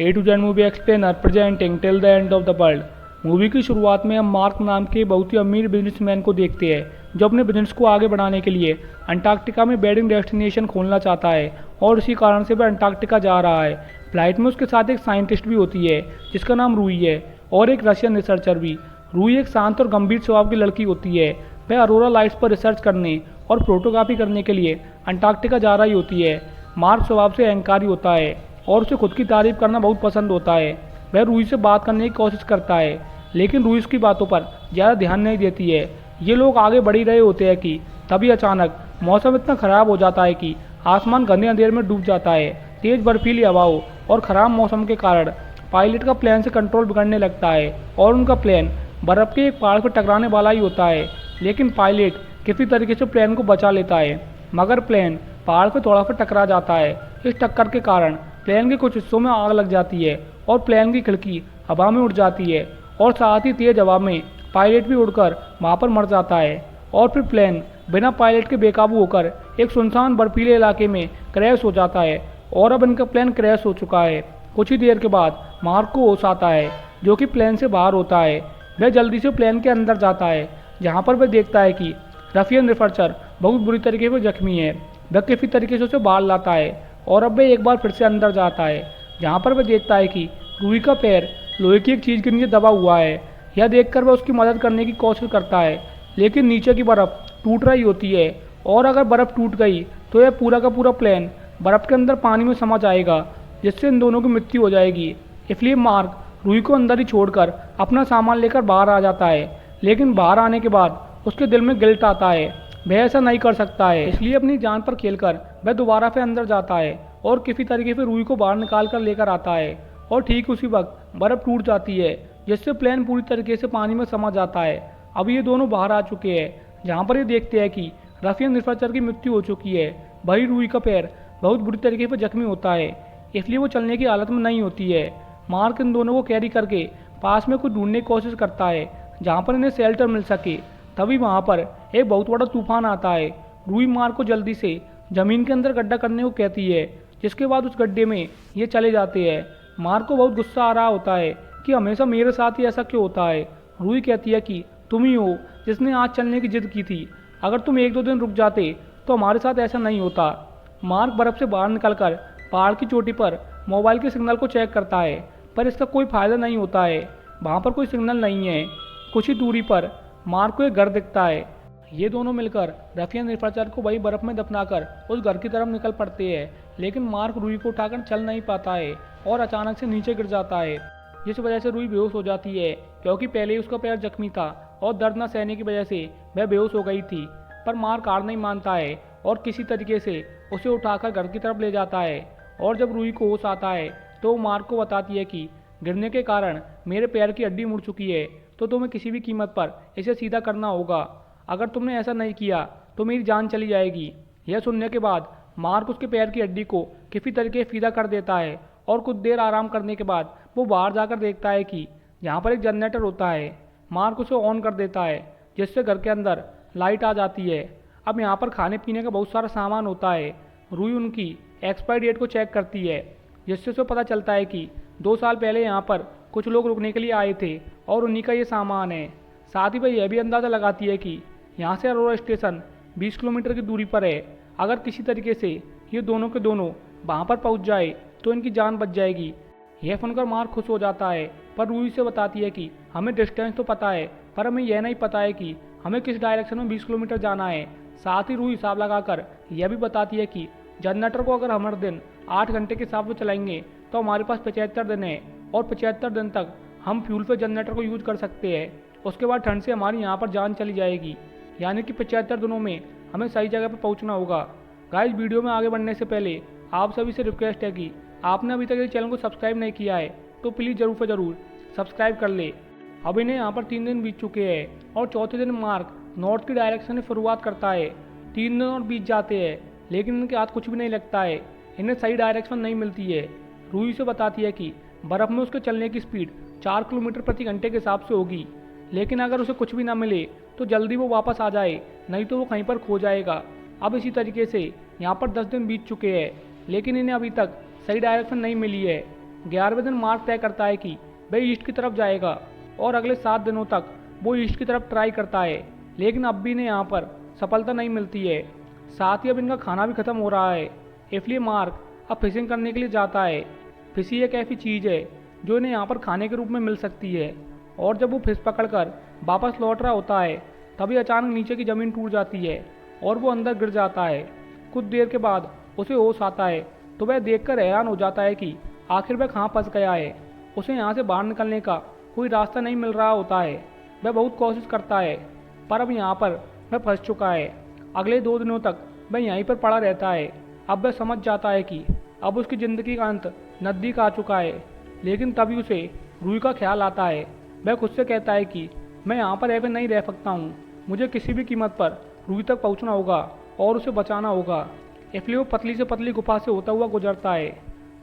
A to Z movie explainer presenting till the end of the world. Movie की शुरुआत में हम mark नाम के बहुत ही अमीर बिजनेसमैन को देखते हैं जो अपने बिजनेस को आगे बढ़ाने के लिए अंटार्कटिका में वेडिंग डेस्टिनेशन खोलना चाहता है और इसी कारण से वह अंटार्कटिका जा रहा है। फ्लाइट में उसके साथ एक साइंटिस्ट भी होती है जिसका नाम रूई है और एक रशियन रिसर्चर भी। रूई एक शांत और गंभीर स्वभाव की लड़की होती है। वह अरोरा लाइट्स पर रिसर्च करने और फोटोग्राफी करने के लिए अंटार्कटिका जा रही होती है। मार्क स्वभाव से अहंकारी होता है और उसे खुद की तारीफ करना बहुत पसंद होता है। वह रूई से बात करने की कोशिश करता है लेकिन रूई उसकी बातों पर ज़्यादा ध्यान नहीं देती है। ये लोग आगे बढ़ ही रहे होते हैं कि तभी अचानक मौसम इतना ख़राब हो जाता है कि आसमान घने अंधेरे में डूब जाता है। तेज़ बर्फीली हवाओं और ख़राब मौसम के कारण पायलट का प्लेन से कंट्रोल बिगड़ने लगता है और उनका प्लेन बर्फ़ के एक पहाड़ पर टकराने वाला ही होता है। लेकिन पायलट किसी तरीके से प्लेन को बचा लेता है मगर प्लेन पहाड़ पर थोड़ा सा टकरा जाता है। इस टक्कर के कारण प्लेन के कुछ हिस्सों में आग लग जाती है और प्लेन की खिड़की हवा में उड़ जाती है और साथ ही तेज हवा में पायलट भी उड़कर वहाँ पर मर जाता है। और फिर प्लेन बिना पायलट के बेकाबू होकर एक सुनसान बर्फीले इलाके में क्रैश हो जाता है और अब इनका प्लेन क्रैश हो चुका है। कुछ ही देर के बाद मार्क को होश आता है जो कि प्लेन से बाहर होता है। वह जल्दी से प्लेन के अंदर जाता है जहाँ पर वह देखता है कि रशियन रिसर्चर बहुत बुरी तरीके से जख्मी है। वह किसी तरीके से उसे बाहर लाता है और अब वह एक बार फिर से अंदर जाता है जहाँ पर वह देखता है कि रूई का पैर लोहे की एक चीज़ के नीचे दबा हुआ है। यह देखकर वह उसकी मदद करने की कोशिश करता है लेकिन नीचे की बर्फ़ टूट रही होती है और अगर बर्फ़ टूट गई तो यह पूरा का पूरा प्लेन बर्फ़ के अंदर पानी में समा जाएगा जिससे इन दोनों की मृत्यु हो जाएगी। इसलिए मार्क रूई को अंदर ही छोड़कर अपना सामान लेकर बाहर आ जाता है। लेकिन बाहर आने के बाद उसके दिल में गिल्ट आता है। वह ऐसा नहीं कर सकता है इसलिए अपनी जान पर खेलकर वह दोबारा से अंदर जाता है और किसी तरीके से रूई को बाहर निकाल कर लेकर आता है। और ठीक उसी वक्त बर्फ़ टूट जाती है जिससे प्लेन पूरी तरीके से पानी में समा जाता है। अब ये दोनों बाहर आ चुके हैं जहाँ पर ये देखते हैं कि रशियन रिसर्चर की मृत्यु हो चुकी है। वही रूई का पैर बहुत बुरी तरीके से जख्मी होता है इसलिए वो चलने की हालत में नहीं होती है। मार्क इन दोनों को कैरी करके पास में कुछ ढूंढने की कोशिश करता है जहाँ पर इन्हें शेल्टर मिल सके। तभी वहाँ पर एक बहुत बड़ा तूफान आता है। रूई मार्क को जल्दी से ज़मीन के अंदर गड्ढा करने को कहती है जिसके बाद उस गड्ढे में ये चले जाते हैं। मार्क को बहुत गुस्सा आ रहा होता है कि हमेशा मेरे साथ ही ऐसा क्यों होता है। रूई कहती है कि तुम ही हो जिसने आज चलने की जिद की थी। अगर तुम एक दो दिन रुक जाते तो हमारे साथ ऐसा नहीं होता। मार्क बर्फ़ से बाहर निकलकर पहाड़ की चोटी पर मोबाइल के सिग्नल को चेक करता है पर इसका कोई फ़ायदा नहीं होता है। वहाँ पर कोई सिग्नल नहीं है। कुछ ही दूरी पर मार्क को एक घर दिखता है। ये दोनों मिलकर रशियन रिसर्चर को वही बर्फ़ में दफनाकर उस घर की तरफ निकल पड़ते हैं। लेकिन मार्क रूई को उठाकर चल नहीं पाता है और अचानक से नीचे गिर जाता है जिस वजह से रूई बेहोश हो जाती है क्योंकि पहले ही उसका पैर जख्मी था और दर्द न सहने की वजह से वह बेहोश हो गई थी। पर मार्क हार नहीं मानता है और किसी तरीके से उसे उठाकर घर की तरफ ले जाता है। और जब रूई को होश आता है तो वो मार्क को बताती है कि गिरने के कारण मेरे पैर की हड्डी मुड़ चुकी है तो तुम्हें किसी भी कीमत पर इसे सीधा करना होगा। अगर तुमने ऐसा नहीं किया तो मेरी जान चली जाएगी। यह सुनने के बाद मार्क उसके पैर की हड्डी को किसी तरीके सीधा कर देता है और कुछ देर आराम करने के बाद वो बाहर जाकर देखता है कि यहाँ पर एक जनरेटर होता है। मार्क उसे ऑन कर देता है जिससे घर के अंदर लाइट आ जाती है। अब यहाँ पर खाने पीने का बहुत सारा सामान होता है। रूई उनकी एक्सपायरी डेट को चेक करती है जिससे उसे पता चलता है कि 2 साल पहले यहाँ पर कुछ लोग रुकने के लिए आए थे और उन्हीं का ये सामान है। साथ ही वह यह भी अंदाज़ा लगाती है कि यहाँ से अरोरा स्टेशन 20 किलोमीटर की दूरी पर है। अगर किसी तरीके से ये दोनों के दोनों वहाँ पर पहुँच जाए तो इनकी जान बच जाएगी। यह सुनकर मार्क खुश हो जाता है पर रूई से बताती है कि हमें डिस्टेंस तो पता है पर हमें यह नहीं पता है कि हमें किस डायरेक्शन में 20 किलोमीटर जाना है। साथ ही रूई हिसाब लगाकर यह भी बताती है कि जनरेटर को अगर हम हर दिन 8 घंटे के हिसाब से चलाएंगे तो हमारे पास 75 दिन है और 75 दिन तक हम फ्यूल पे जनरेटर को यूज़ कर सकते हैं। उसके बाद ठंड से हमारी यहाँ पर जान चली जाएगी यानी कि 75 दिनों में हमें सही जगह पर पहुँचना होगा। गाइस, वीडियो में आगे बढ़ने से पहले आप सभी से रिक्वेस्ट है कि आपने अभी तक इस चैनल को सब्सक्राइब नहीं किया है तो प्लीज़ ज़रूर से ज़रूर सब्सक्राइब कर ले। अब इन्हें यहाँ पर 3 दिन बीत चुके हैं और चौथे दिन मार्क नॉर्थ की डायरेक्शन से शुरुआत करता है। 3 दिन और बीत जाते हैं लेकिन इनके हाथ कुछ भी नहीं लगता है। इन्हें सही डायरेक्शन नहीं मिलती है। रूई से बताती है कि बर्फ़ में उसके चलने की स्पीड 4 किलोमीटर प्रति घंटे के हिसाब से होगी लेकिन अगर उसे कुछ भी ना मिले तो जल्दी वो वापस आ जाए नहीं तो वो कहीं पर खो जाएगा। अब इसी तरीके से यहाँ पर 10 दिन बीत चुके हैं लेकिन इन्हें अभी तक सही डायरेक्शन नहीं मिली है। 11वें दिन मार्क तय करता है कि वह ईस्ट की तरफ जाएगा और अगले 7 दिनों तक वो ईस्ट की तरफ ट्राई करता है, लेकिन अब भी इन्हें यहाँ पर सफलता नहीं मिलती है। साथ ही अब इनका खाना भी खत्म हो रहा है, इसलिए मार्क अब फिशिंग करने के लिए जाता है। फिशी एक ऐसी चीज़ है जो इन्हें यहाँ पर खाने के रूप में मिल सकती है। और जब वो फिश पकड़कर वापस लौट रहा होता है तभी अचानक नीचे की ज़मीन टूट जाती है और वो अंदर गिर जाता है। कुछ देर के बाद उसे होश आता है तो वह देखकर हैरान हो जाता है कि आखिर वह कहाँ फंस गया है। उसे यहाँ से बाहर निकलने का कोई रास्ता नहीं मिल रहा होता है। वह बहुत कोशिश करता है पर अब यहाँ पर वह फंस चुका है। अगले 2 दिनों तक वह यहीं पर पड़ा रहता है। अब वह समझ जाता है कि अब उसकी ज़िंदगी का अंत नज़दीक आ चुका है, लेकिन तभी उसे रूही का ख्याल आता है। वह खुद से कहता है कि मैं यहाँ पर ऐसे नहीं रह सकता हूँ, मुझे किसी भी कीमत पर रूही तक पहुँचना होगा और उसे बचाना होगा। इसलिए वो पतली से पतली गुफा से होता हुआ गुजरता है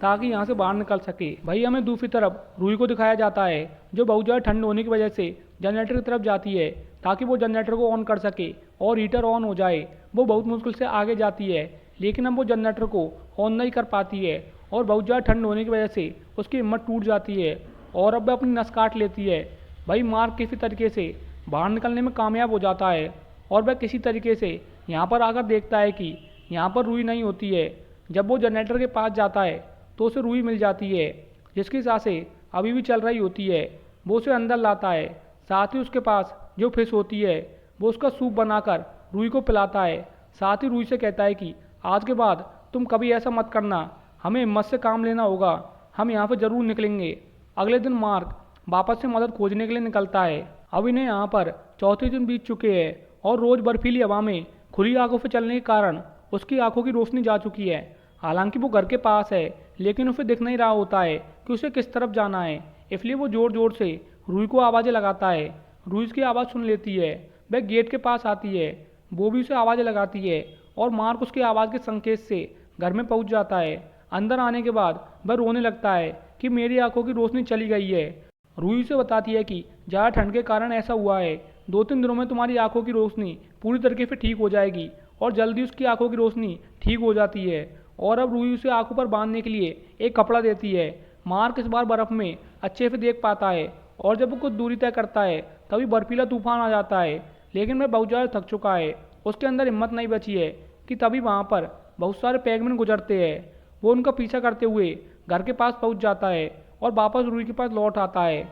ताकि यहाँ से बाहर निकल सके। वही हमें दूसरी तरफ रूही को दिखाया जाता है जो बहुत ज़्यादा ठंड होने की वजह से जनरेटर की तरफ जाती है ताकि वो जनरेटर को ऑन कर सके और हीटर ऑन हो जाए। वो बहुत मुश्किल से आगे जाती है, लेकिन अब वो जनरेटर को ऑन नहीं कर पाती है और बहुत ज़्यादा ठंड होने की वजह से उसकी हिम्मत टूट जाती है और अब वह अपनी नस काट लेती है। भाई मार्क किसी तरीके से बाहर निकलने में कामयाब हो जाता है और वह किसी तरीके से यहाँ पर आकर देखता है कि यहाँ पर रूही नहीं होती है। जब वो जनरेटर के पास जाता है तो उसे रूही मिल जाती है जिसकी सांसें अभी भी चल रही होती है। वो उसे अंदर लाता है, साथ ही उसके पास जो फिश होती है वो उसका सूप बनाकर रूही को पिलाता है। साथ ही रूही से कहता है कि आज के बाद तुम कभी ऐसा मत करना, हमें हिम्मत से काम लेना होगा, हम यहाँ से ज़रूर निकलेंगे। अगले दिन मार्क वापस से मदद खोजने के लिए निकलता है। अब इन्हें यहाँ पर चौथे दिन बीत चुके हैं और रोज़ बर्फीली हवा में खुली आंखों से चलने के कारण उसकी आंखों की रोशनी जा चुकी है। हालांकि वो घर के पास है, लेकिन उसे दिख नहीं रहा होता है कि उसे किस तरफ जाना है। इसलिए वो ज़ोर ज़ोर से रूही को आवाज़ें लगाता है। रूही उसकी आवाज़ सुन लेती है, वह गेट के पास आती है, वो भी उसे आवाज़ें लगाती है और मार्क उसकी आवाज़ के संकेत से घर में पहुंच जाता है। अंदर आने के बाद वह रोने लगता है कि मेरी आंखों की रोशनी चली गई है। रूही उसे बताती है कि ज़्यादा ठंड के कारण ऐसा हुआ है, 2-3 दिनों में तुम्हारी आंखों की रोशनी पूरी तरीके से ठीक हो जाएगी और जल्दी उसकी आंखों की रोशनी ठीक हो जाती है। और अब रूही उसे आंखों पर बांधने के लिए एक कपड़ा देती है। मार्क इस बार बर्फ़ में अच्छे से देख पाता है और जब वो कुछ दूरी तय करता है तभी बर्फीला तूफान आ जाता है, लेकिन वह बहुत ज़्यादा थक चुका है, उसके अंदर हिम्मत नहीं बची है कि तभी वहाँ पर बहुत सारे पैगमैन गुजरते हैं। वो उनका पीछा करते हुए घर के पास पहुँच जाता है और वापस रूही के पास लौट आता है,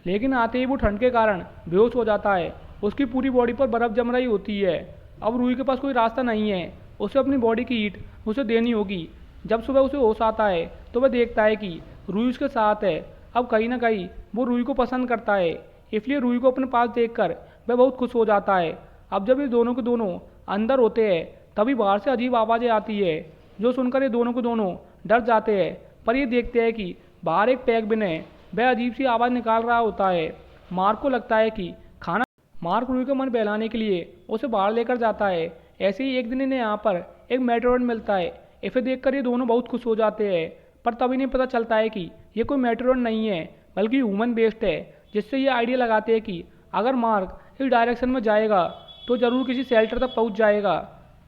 लेकिन आते ही वो ठंड के कारण बेहोश हो जाता है। उसकी पूरी बॉडी पर बर्फ़ जम रही होती है। अब रूही के पास कोई रास्ता नहीं है, उसे अपनी बॉडी की हीट उसे देनी होगी। जब सुबह उसे होश आता है तो वह देखता है कि रूही उसके साथ है। अब कहीं ना कहीं वो रूही को पसंद करता है, इसलिए रूही को अपने पास देखकर वह बहुत खुश हो जाता है। अब जब ये दोनों के दोनों अंदर होते हैं तभी बाहर से अजीब आवाज़ें आती है जो सुनकर ये दोनों के दोनों डर जाते हैं। पर ये देखते हैं कि बाहर एक पैगमैन है, वह अजीब सी आवाज़ निकाल रहा होता है। मार्क को लगता है कि खाना मार्क रूही का मन बहलाने के लिए उसे बाहर लेकर जाता है। ऐसे ही एक दिन इन्हें यहाँ पर एक मेट्रोन मिलता है। इसे देखकर ये दोनों बहुत खुश हो जाते हैं, पर तब इन्हें पता चलता है कि ये कोई मेट्रोन नहीं है बल्कि ह्यूमन बेस्ड है, जिससे ये आइडिया लगाते हैं कि अगर मार्क इस डायरेक्शन में जाएगा तो ज़रूर किसी शेल्टर तक पहुँच जाएगा।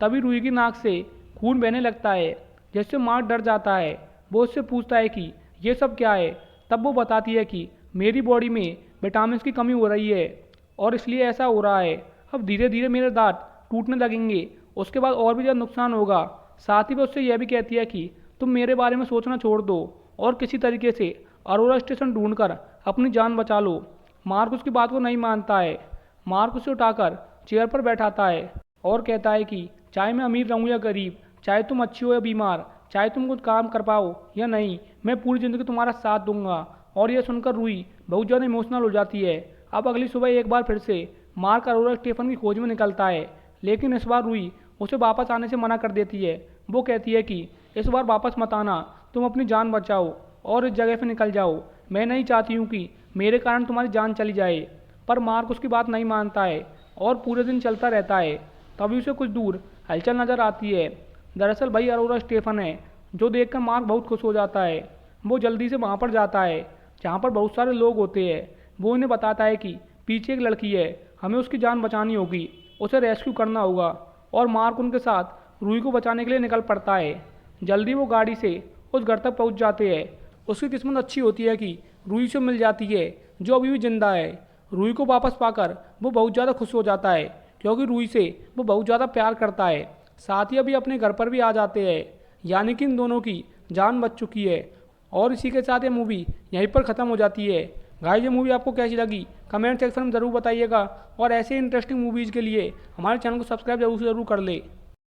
तभी रूही की नाक से खून बहने लगता है, जिससे मार्क डर जाता है। वो उससे पूछता है कि ये सब क्या है। तब वो बताती है कि मेरी बॉडी में विटामिन की कमी हो रही है और इसलिए ऐसा हो रहा है। अब धीरे धीरे मेरे दांत टूटने लगेंगे, उसके बाद और भी ज़्यादा नुकसान होगा। साथ ही वो उससे यह भी कहती है कि तुम मेरे बारे में सोचना छोड़ दो और किसी तरीके से अरोरा स्टेशन ढूंढकर अपनी जान बचा लो। मार्क उसकी बात को नहीं मानता है। मार्क उसे उठाकर चेयर पर बैठाता है और कहता है कि चाहे मैं अमीर रहूं या गरीब, चाहे तुम अच्छी हो या बीमार, चाहे तुम कुछ काम कर पाओ या नहीं, मैं पूरी ज़िंदगी तुम्हारा साथ दूंगा। और यह सुनकर रूही बहुत ज़्यादा इमोशनल हो जाती है। अब अगली सुबह एक बार फिर से मार्क अरोरा स्टेशन की खोज में निकलता है, लेकिन इस बार रूही उसे वापस आने से मना कर देती है। वो कहती है कि इस बार वापस मत आना, तुम अपनी जान बचाओ और इस जगह से निकल जाओ। मैं नहीं चाहती हूँ कि मेरे कारण तुम्हारी जान चली जाए। पर मार्क उसकी बात नहीं मानता है और पूरे दिन चलता रहता है। तभी उसे कुछ दूर हलचल नज़र आती है। दरअसल वही अरोरा स्टेशन है, जो देखकर मार्क बहुत खुश हो जाता है। वो जल्दी से वहाँ पर जाता है जहाँ पर बहुत सारे लोग होते हैं। वो इन्हें बताता है कि पीछे एक लड़की है, हमें उसकी जान बचानी होगी, उसे रेस्क्यू करना होगा। और मार्क उनके साथ रूही को बचाने के लिए निकल पड़ता है। जल्दी वो गाड़ी से उस घर तक पहुंच जाते हैं उसकी किस्मत अच्छी होती है कि रूही से मिल जाती है जो अभी भी जिंदा है। रूही को वापस पाकर वो बहुत ज़्यादा खुश हो जाता है क्योंकि रूही से वो बहुत ज़्यादा प्यार करता है। साथ ही अभी अपने घर पर भी आ जाते हैं, यानी कि इन दोनों की जान बच चुकी है। और इसी के साथ ये मूवी यहीं पर ख़त्म हो जाती है। गाइस, ये मूवी आपको कैसी लगी कमेंट सेक्शन में ज़रूर बताइएगा और ऐसे इंटरेस्टिंग मूवीज़ के लिए हमारे चैनल को सब्सक्राइब जरूर से ज़रूर कर ले।